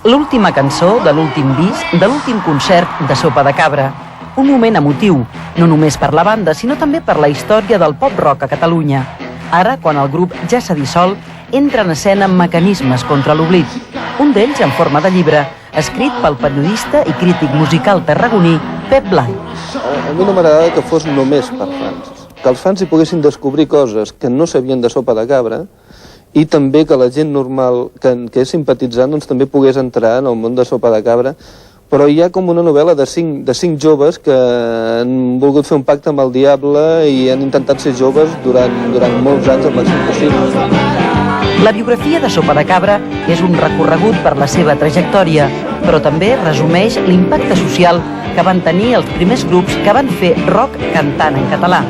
L'última cançó de l'últim disc de l'últim concert de Sopa de Cabra. Un moment emotiu, no només per la banda, sinó també per la història del pop-rock a Catalunya. Ara, quan el grup ja s'ha dissolt, entra en escena Mecanismes contra l'oblit. Un d'ells en forma de llibre, escrit pel periodista i crític musical tarragoní Pep Blai. A mi no m'agradava que fos només per fans. Que els fans hi poguessin descobrir coses que no sabien de Sopa de Cabra i també que la gent normal que és simpatitzant doncs, també pogués entrar en el món de Sopa de Cabra. Però hi ha com una novel·la de cinc joves que han volgut fer un pacte amb el diable i han intentat ser joves durant molts anys al màxim possible. La biografia de Sopa de Cabra és un recorregut per la seva trajectòria, però també resumeix l'impacte social que van tenir els primers grups que van fer rock cantant en català.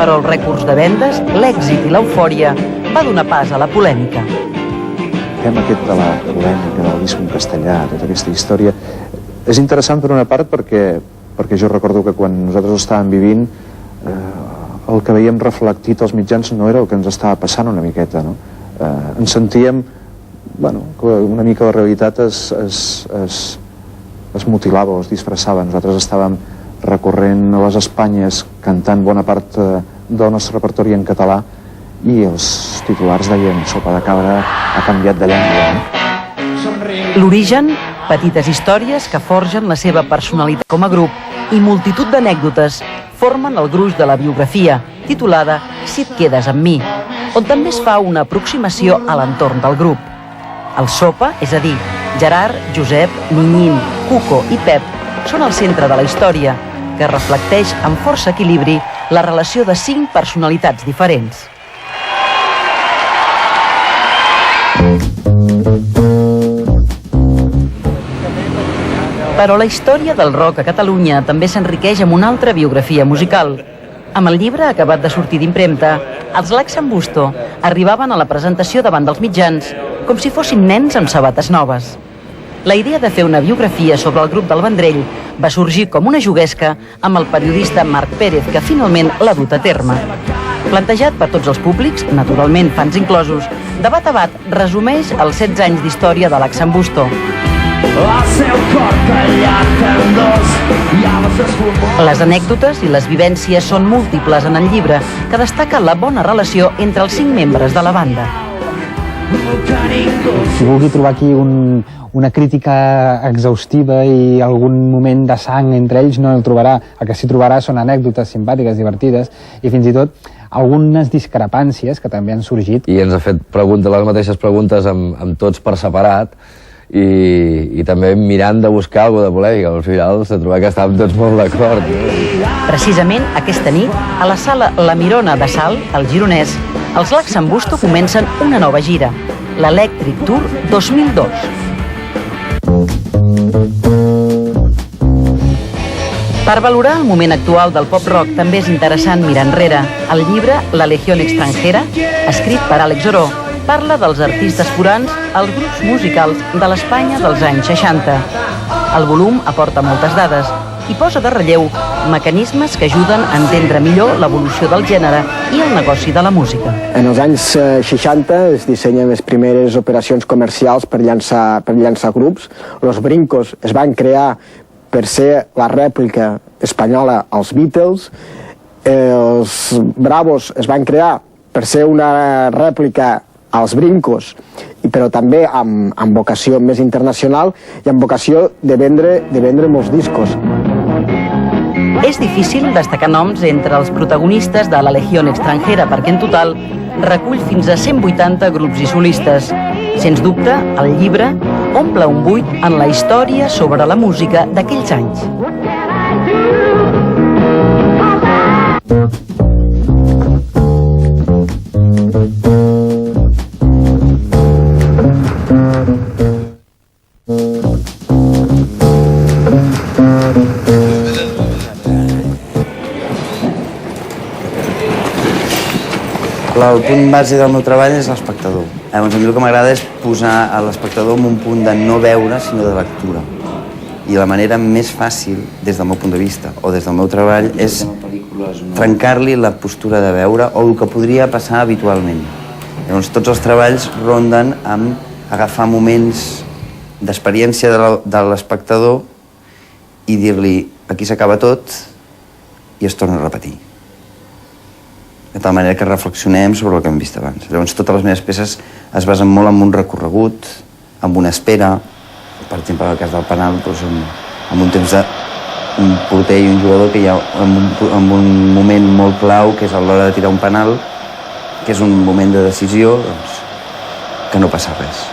Però els rècords de vendes, l'èxit i l'eufòria va donar pas a la polèmica. El tema aquest de la polèmica del disc en castellà, tota aquesta història, és interessant per una part perquè jo recordo que quan nosaltres ho estàvem vivint el que veiem reflectit als mitjans no era el que ens estava passant una miqueta, no? Ens sentíem, que una mica la realitat es mutilava o es disfressava. Nosaltres estàvem recorrent a les Espanyes cantant bona part del nostre repertori en català i els titulars deien Sopa de Cabra ha canviat de llengua. L'origen, petites històries que forgen la seva personalitat com a grup i multitud d'anècdotes formen el gruix de la biografia, titulada Si et quedes amb mi, on també es fa una aproximació a l'entorn del grup. El Sopa, és a dir, Gerard, Josep, Niñín, Cuco i Pep, són el centre de la història, que reflecteix amb força equilibri la relació de 5 personalitats diferents. Però la història del rock a Catalunya també s'enriqueix amb una altra biografia musical. Amb el llibre acabat de sortir d'impremta, els Laxambusto arribaven a la presentació davant dels mitjans com si fossin nens amb sabates noves. La idea de fer una biografia sobre el grup del Vendrell va sorgir com una juguesca amb el periodista Marc Pérez, que finalment l'ha dut a terme. Plantejat per tots els públics, naturalment fans inclosos, de bat a bat resumeix els 16 anys d'història de Laxambusto. Les anècdotes i les vivències són múltiples en el llibre, que destaca la bona relació entre els 5 membres de la banda. Si vulgui trobar aquí una crítica exhaustiva i algun moment de sang entre ells no el trobarà. El que sí trobarà són anècdotes simpàtiques, divertides i fins i tot algunes discrepàncies que també han sorgit. I ens ha fet les mateixes preguntes amb tots per separat i també mirant de buscar alguna de polèmica. Al final s'ha trobat que estàvem tots molt d'acord. Precisament aquesta nit, a la sala La Mirona de Salt, al Gironès, els Laxambusto comencen una nova gira, l'Electric Tour 2002. Per valorar el moment actual del pop-rock també és interessant mirar enrere. El llibre La Legión Extranjera, escrit per Àlex Oró, parla dels artistes forans als grups musicals de l'Espanya dels anys 60. El volum aporta moltes dades i posa de relleu mecanismes que ajuden a entendre millor l'evolució del gènere i el negoci de la música. En els anys 60 es dissenyen les primeres operacions comercials per llançar grups. Los Brincos es van crear per ser la rèplica espanyola als Beatles. Els Bravos es van crear per ser una rèplica als Brincos, però també amb vocació més internacional i amb vocació de vendre molts discos. És difícil destacar noms entre els protagonistes de la Legión Extranjera, perquè en total recull fins a 180 grups i solistes. Sens dubte, el llibre omple un buit en la història sobre la música d'aquells anys. El punt base del meu treball és l'espectador. Llavors, a mi el que m'agrada és posar a l'espectador en un punt de no veure, sinó de lectura. I la manera més fàcil, des del meu punt de vista, o des del meu treball, és trencar-li la postura de veure o el que podria passar habitualment. Llavors tots els treballs ronden amb agafar moments d'experiència de l'espectador i dir-li aquí s'acaba tot i es torna a repetir. De tal manera que reflexionem sobre el que hem vist abans. Llavors totes les meves peces es basen molt en un recorregut, en una espera, per exemple en el cas del penal, doncs amb un temps d'un porter i un jugador que hi ha en un moment molt clau, que és a l'hora de tirar un penal, que és un moment de decisió, doncs, que no passa res.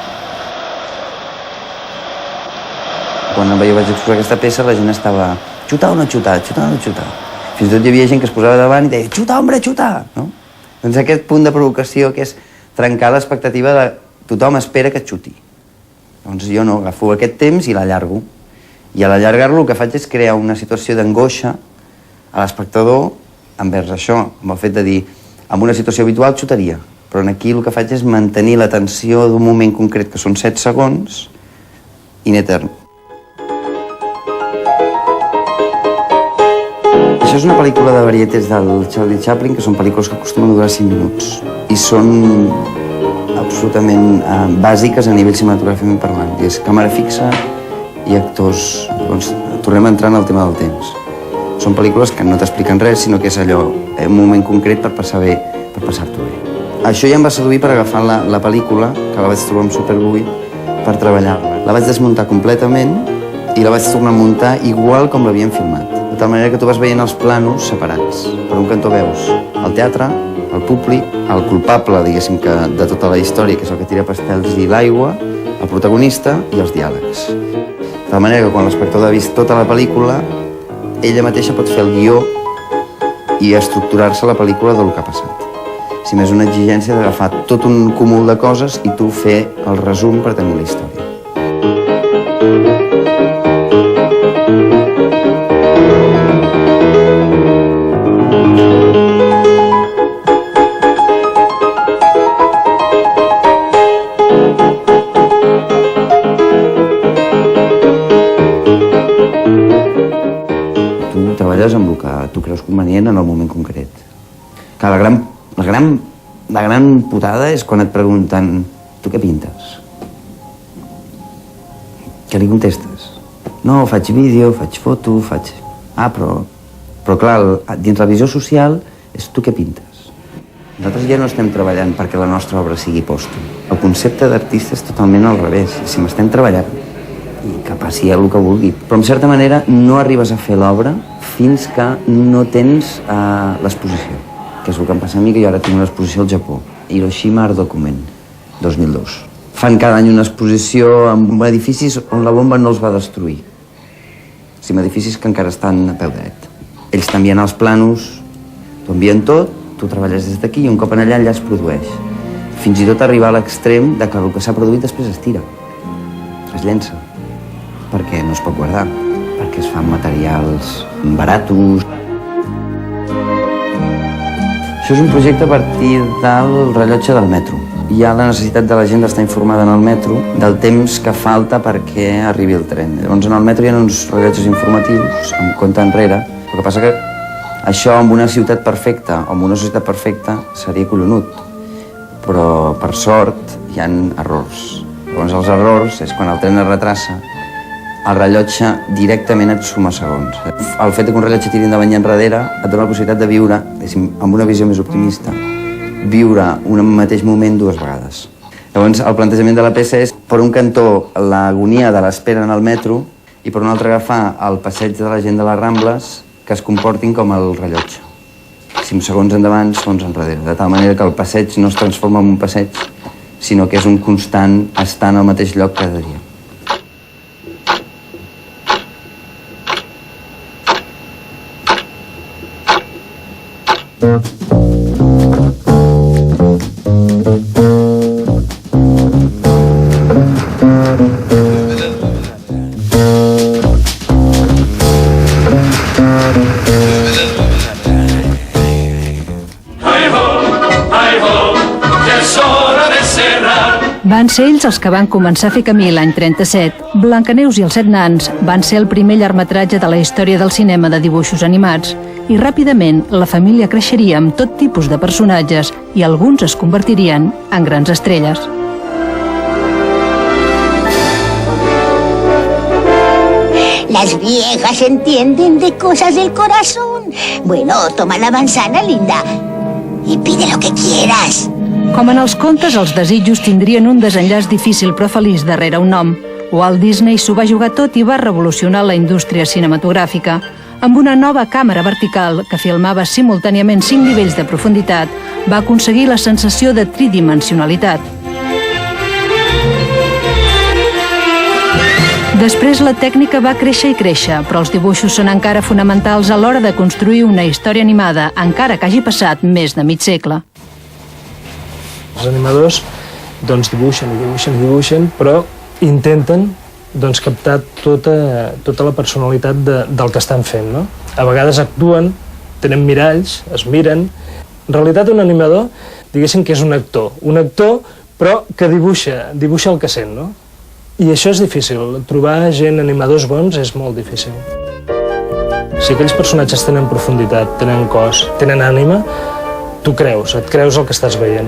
Quan jo vaig exposar aquesta peça, la gent estava xutar o no xutar, xutar o no xutar. Fins i tot hi havia gent que es posava davant i deia xutar, hombre, xutar! No? Doncs aquest punt de provocació que és trencar l'expectativa de tothom espera que et xuti. Doncs jo no, agafo aquest temps i l'allargo. I a l'allargar-lo el que faig és crear una situació d'angoixa a l'espectador envers això, amb el fet de dir en una situació habitual xutaria, però aquí el que faig és mantenir l'atenció d'un moment concret que són 7 segons in etern. Això és una pel·lícula de varietés del Charlie Chaplin, que són pel·lícules que acostumen a durar 5 minuts i són absolutament bàsiques a nivell cinematogràfic parlant. I és càmera fixa i actors. Doncs tornem a entrar en el tema del temps. Són pel·lícules que no t'expliquen res, sinó que és allò, un moment concret per passar bé, per passar-t'ho bé. Això ja em va seduir per agafar la pel·lícula, que la vaig trobar amb Superboy, per treballar-la. La vaig desmuntar completament i la vaig tornar a muntar igual com l'havien filmat. De tal manera que tu vas veient els planos separats. Per un cantó veus el teatre, el públic, el culpable, diguéssim, de tota la història, que és el que tira pastels i l'aigua, el protagonista i els diàlegs. De tal manera que quan l'espectador ha vist tota la pel·lícula, ella mateixa pot fer el guió i estructurar-se la pel·lícula del que ha passat. Si més una exigència d'agafar tot un cúmul de coses i tu fer el resum per tenir la història. Tu treballes amb el que tu creus convenient en el moment concret. Que la gran putada és quan et pregunten tu què pintes? Què li contestes? No, faig vídeo, faig foto, faig... Però clar, dins la visió social és tu què pintes? Nosaltres ja no estem treballant perquè la nostra obra sigui pòstum. El concepte d'artista és totalment al revés. Si m'estem treballant i que passi el que vulgui. Però en certa manera no arribes a fer l'obra fins que no tens l'exposició. Que és el que em passa a mi, que jo ara tinc una exposició al Japó. Hiroshima Art Document, 2002. Fan cada any una exposició amb edificis on la bomba no els va destruir. Amb edificis que encara estan a peu dret. Ells t'envien els planos, t'ho envien tot, tu treballes des d'aquí i un cop en allà es produeix. Fins i tot arribar a l'extrem de que el que s'ha produït després es tira. Es llença. Perquè no es pot guardar. Perquè es fan materials baratos. Això és un projecte a partir del rellotge del metro. Hi ha la necessitat de la gent d'estar informada en el metro del temps que falta perquè arribi el tren. Llavors en el metro hi ha uns rellotges informatius amb compte enrere. El que passa que això en una ciutat perfecta o en una societat perfecta seria collonut. Però per sort hi ha errors. Llavors els errors és quan el tren es retrassa, el rellotge directament et suma segons. El fet que un rellotge tiri endavant i enrere et dona la possibilitat de viure, amb una visió més optimista, viure un mateix moment 2 vegades. Llavors, el plantejament de la peça és, per un cantó, l'agonia de l'espera en el metro i per un altre agafar el passeig de la gent de les Rambles que es comportin com el rellotge. 5 segons endavant, segons enrere. De tal manera que el passeig no es transforma en un passeig, sinó que és un constant estar en el mateix lloc cada dia. Hi ho, ya es hora de cerrar. Van ser ells els que van començar a fer camí l'any 37. Blancaneus i els 7 nans van ser el primer llargmetratge de la història del cinema de dibuixos animats i ràpidament la família creixeria amb tot tipus de personatges i alguns es convertirien en grans estrelles. Las viejas entienden de cosas del corazón. Bueno, toma la manzana, linda, y pide lo que quieras. Com en els contes, els desitjos tindrien un desenllaç difícil però feliç darrere un nom. Walt Disney s'ho va jugar tot i va revolucionar la indústria cinematogràfica. Amb una nova càmera vertical que filmava simultàniament 5 nivells de profunditat, va aconseguir la sensació de tridimensionalitat. Després la tècnica va créixer i créixer, però els dibuixos són encara fonamentals a l'hora de construir una història animada, encara que hagi passat més de mig segle. Els animadors dibuixen, però intenten captar tota la personalitat del que estan fent. No? A vegades actuen, tenen miralls, es miren. En realitat un animador, diguéssim que és un actor però que dibuixa el que sent. No? I això és difícil, trobar animadors bons és molt difícil. Si aquells personatges tenen profunditat, tenen cos, tenen ànima, tu et creus el que estàs veient.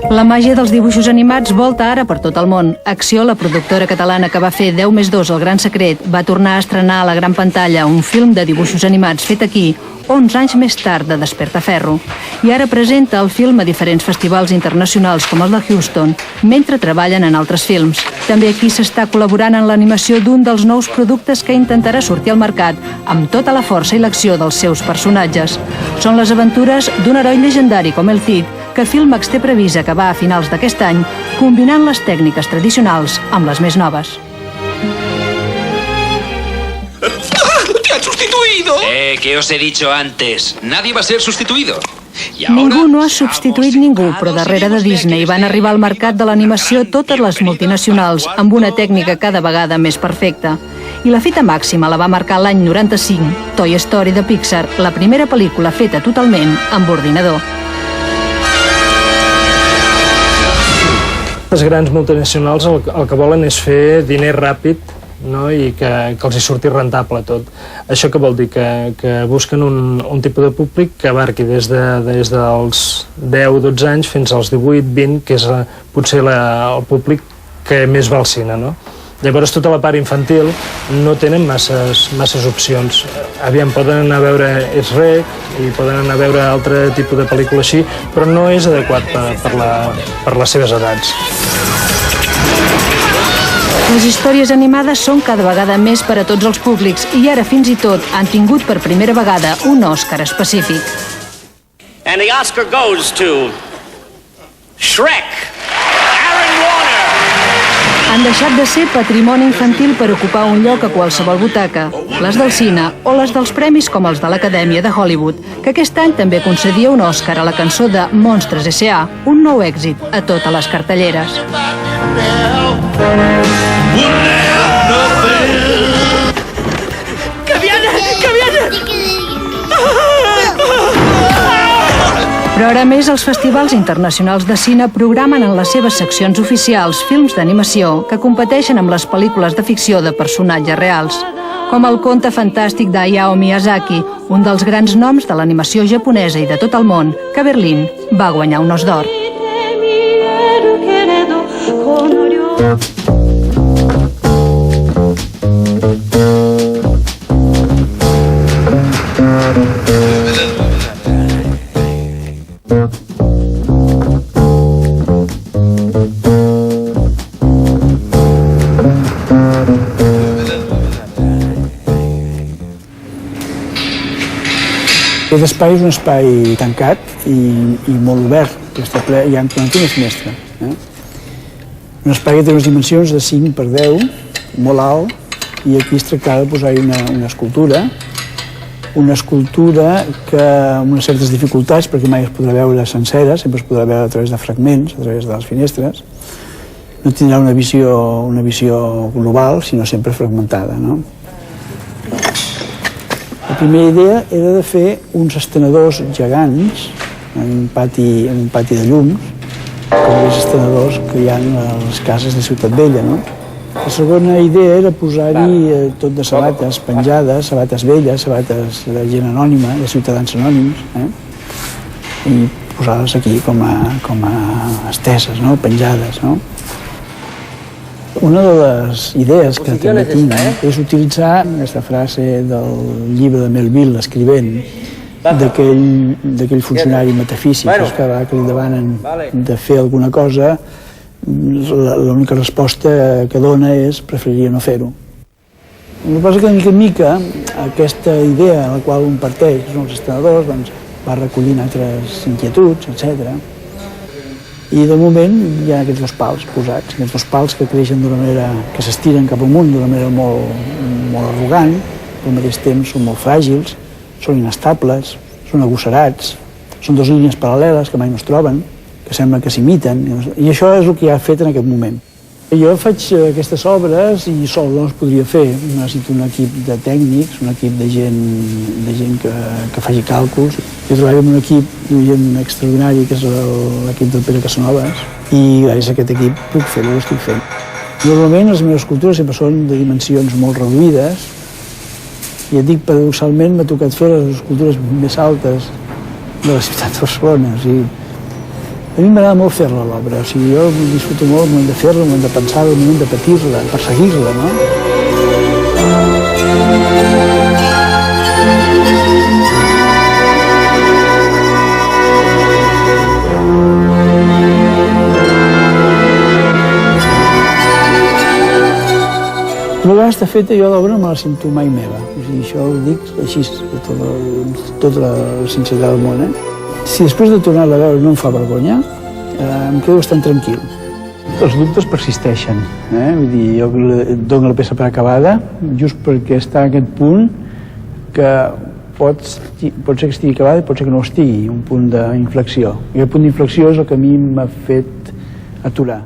La màgia dels dibuixos animats volta ara per tot el món. Acció, la productora catalana que va fer 10+2 El Gran Secret, va tornar a estrenar a la gran pantalla un film de dibuixos animats fet aquí, 11 anys més tard de Despertaferro. I ara presenta el film a diferents festivals internacionals com el de Houston, mentre treballen en altres films. També aquí s'està col·laborant en l'animació d'un dels nous productes que intentarà sortir al mercat amb tota la força i l'acció dels seus personatges. Són les aventures d'un heroi legendari com el Cid, que Filmax té previst acabar a finals d'aquest any, combinant les tècniques tradicionals amb les més noves. ¡Te han sustituido! ¿Qué os he dicho antes? Nadie va a ser sustituido. Ningú no ha substituït ningú, però darrere de Disney van arribar al mercat de l'animació totes les multinacionals, amb una tècnica cada vegada més perfecta. I la fita màxima la va marcar l'any 95, Toy Story de Pixar, la primera pel·lícula feta totalment amb ordinador. Les grans multinacionals el que volen és fer diner ràpid, no? I que els hi surti rentable tot. Això què vol dir? Que busquen un tipus de públic que abarqui des dels 10-12 anys fins als 18-20, que és potser el públic que més va al cine. No? Llavors tota la part infantil no tenen masses opcions. Aviam, poden anar a veure Shrek i poden anar a veure altre tipus de pel·lícula així, però no és adequat per les seves edats. Les històries animades són cada vegada més per a tots els públics i ara fins i tot han tingut per primera vegada un Òscar específic. And the Oscar goes to Shrek. Han deixat de ser patrimoni infantil per ocupar un lloc a qualsevol butaca, les del cine o les dels premis com els de l'Acadèmia de Hollywood, que aquest any també concedia un Òscar a la cançó de Monstres S.A., un nou èxit a totes les cartelleres. ¡Que viene! ¡Que viene! Però ara més els festivals internacionals de cine programen en les seves seccions oficials films d'animació que competeixen amb les pel·lícules de ficció de personatges reals, com el conte fantàstic d'Hayao Miyazaki, un dels grans noms de l'animació japonesa i de tot el món, que a Berlín va guanyar un Os d'Or. Aquest espai és un espai tancat i molt obert, que està ple, hi ha una finestra. Un espai que té unes dimensions de 5x10, molt alt, i aquí es tractava de posar-hi una escultura que amb unes certes dificultats, perquè mai es podrà veure sencera, sempre es podrà veure a través de fragments, a través de les finestres. No tindrà una visió global, sinó sempre fragmentada. No? La primera idea era de fer uns estenedors gegants en un pati de llums com els estenedors que hi ha a les cases de Ciutat Vella, no? La segona idea era posar-hi tot de sabates penjades, sabates velles, sabates de gent anònima, de ciutadans anònims, i posar-les aquí com a esteses, no? Penjades, no? Una de les idees que també tinc és utilitzar aquesta frase del llibre de Melville, l'escrivent, d'aquell funcionari metafísic que li demanen de fer alguna cosa, l'única resposta que dona és preferiria no fer-ho. El que passa que de mica en mica aquesta idea a la qual un parteix, que són els estenedors, doncs va recollint altres inquietuds, etc. I de moment hi ha aquests dos pals posats, aquests dos pals que creixen d'una manera, que s'estiren cap amunt d'una manera molt arrogant, però al mateix temps són molt fràgils, són inestables, són agosserats, són dues línies paral·leles que mai no es troben, que sembla que s'imiten, i això és el que ha fet en aquest moment. Jo faig aquestes obres i sol no les podria fer. Necessito un equip de tècnics, un equip de gent que faci càlculs. Jo treballo amb un equip de gent extraordinari, que és l'equip del Pere Casanovas, i gràcies a aquest equip puc fer-ho, ho estic fent. Normalment les meves escultures sempre són de dimensions molt reduïdes, i et dic, paradoxalment m'ha tocat fer les escultures més altes de la ciutat de Barcelona. O sigui, a mi m'agrada molt fer-la, l'obra. O sigui, jo disfruto molt el moment de fer-la, el moment de pensar-la, el moment de patir-la, perseguir-la, no? A vegades està feta, jo l'obra no me la sento mai meva. O sigui, això ho dic així, tota la sinceritat del món, Si després de tornar-la a veure no em fa vergonya, em quedo bastant tranquil. Els dubtes persisteixen, Vull dir, jo dono la peça per acabada just perquè està en aquest punt que pot ser que estigui acabada i pot ser que no estigui, un punt d'inflexió. I el punt d'inflexió és el que a mi m'ha fet aturar.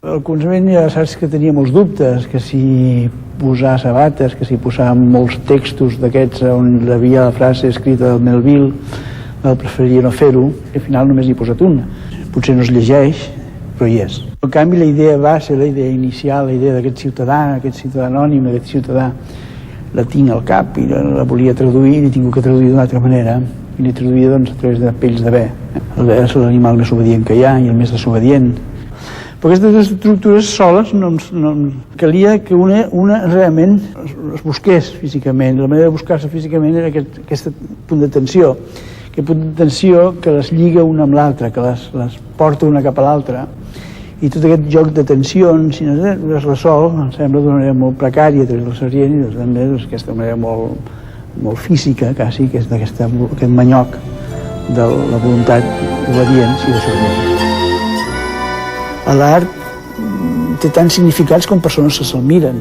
Al començament ja saps que tenia molts dubtes, que si posar sabates, que si posar molts textos d'aquests on hi havia la frase escrita del Melville, el preferiria no fer-ho, i al final només n'hi he posat una. Potser no es llegeix, però hi és. En canvi, la idea base, la idea inicial, la idea d'aquest ciutadà anònim, aquest ciutadà, la tinc al cap i la volia traduir i l'he tingut que traduir d'una altra manera. I l'he traduïda doncs, a través de pells de bé. El bé és l'animal més obedient que hi ha i el més desobedient. Però aquestes dues estructures soles calia que una realment es busqués físicament. La manera de buscar-se físicament era aquest punt de tensió. Aquest punt de tensió que les lliga una amb l'altra, que les porta una cap a l'altra. I tot aquest joc de tensions, si no es resol, em sembla d'una manera molt precària a través del serient i també d'aquesta manera molt física, quasi, que és aquest manyoc de la voluntat obedients i desobedients. L'art té tants significats com persones que se'l miren.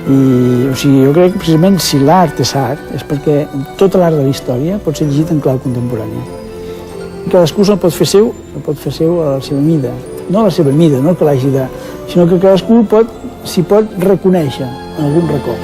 O sigui, jo crec que precisament si l'art és art és perquè tota l'art de la història pot ser llegit en clau contemporània. Cadascú se'l pot fer seu, a la seva mida. No a la seva mida, no que l'hagi de... sinó que cadascú s'hi pot reconèixer en algun racó.